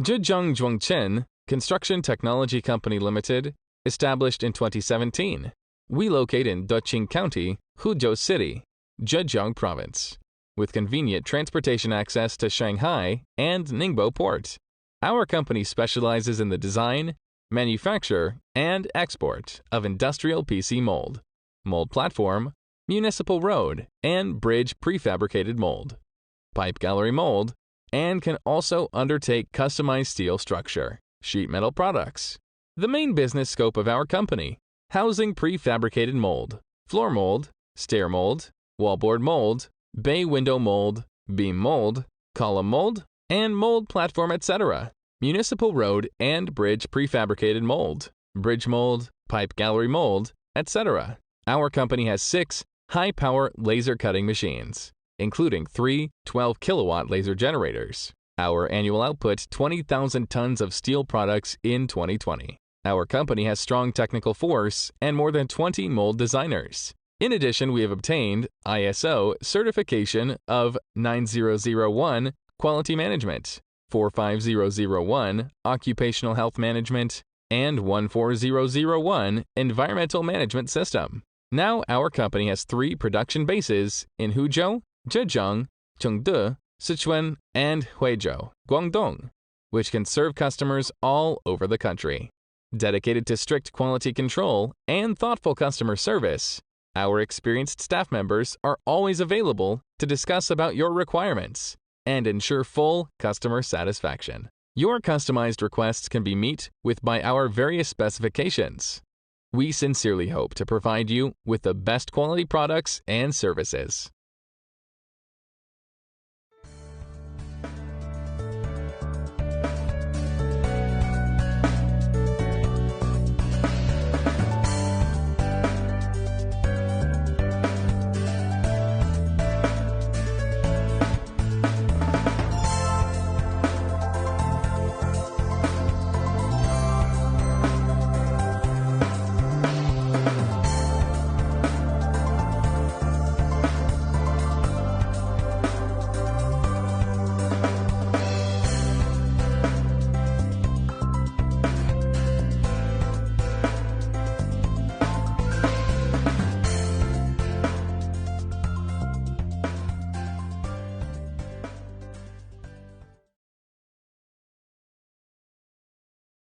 Zhejiang Zhuangchen Construction Technology Company Limited, established in 2017. We locate in Deqing County, Huzhou City, Zhejiang Province, with convenient transportation access to Shanghai and Ningbo Port. Our company specializes in the design, manufacture, and export of industrial PC mold, mold platform, municipal road and bridge prefabricated mold, pipe gallery mold, and can also undertake customized steel structure, sheet metal products. The main business scope of our company: housing prefabricated mold, floor mold, stair mold, wallboard mold, bay window mold, beam mold, column mold, and mold platform, etc. Municipal road and bridge prefabricated mold, bridge mold, pipe gallery mold, etc. Our company has 6 high-power laser cutting machines, including 3 12-kilowatt laser generators. Our annual output 20,000 tons of steel products in 2020. Our company has strong technical force and more than 20 mold designers. In addition, we have obtained ISO certification of 9001 Quality Management, 45001 Occupational Health Management, and 14001 Environmental Management System. Now our company has 3 production bases in Huzhou, Zhejiang, Chengde, Sichuan, and Huizhou, Guangdong, which can serve customers all over the country. Dedicated to strict quality control and thoughtful customer service, our experienced staff members are always available to discuss about your requirements and ensure full customer satisfaction. Your customized requests can be met with by our various specifications. We sincerely hope to provide you with the best quality products and services.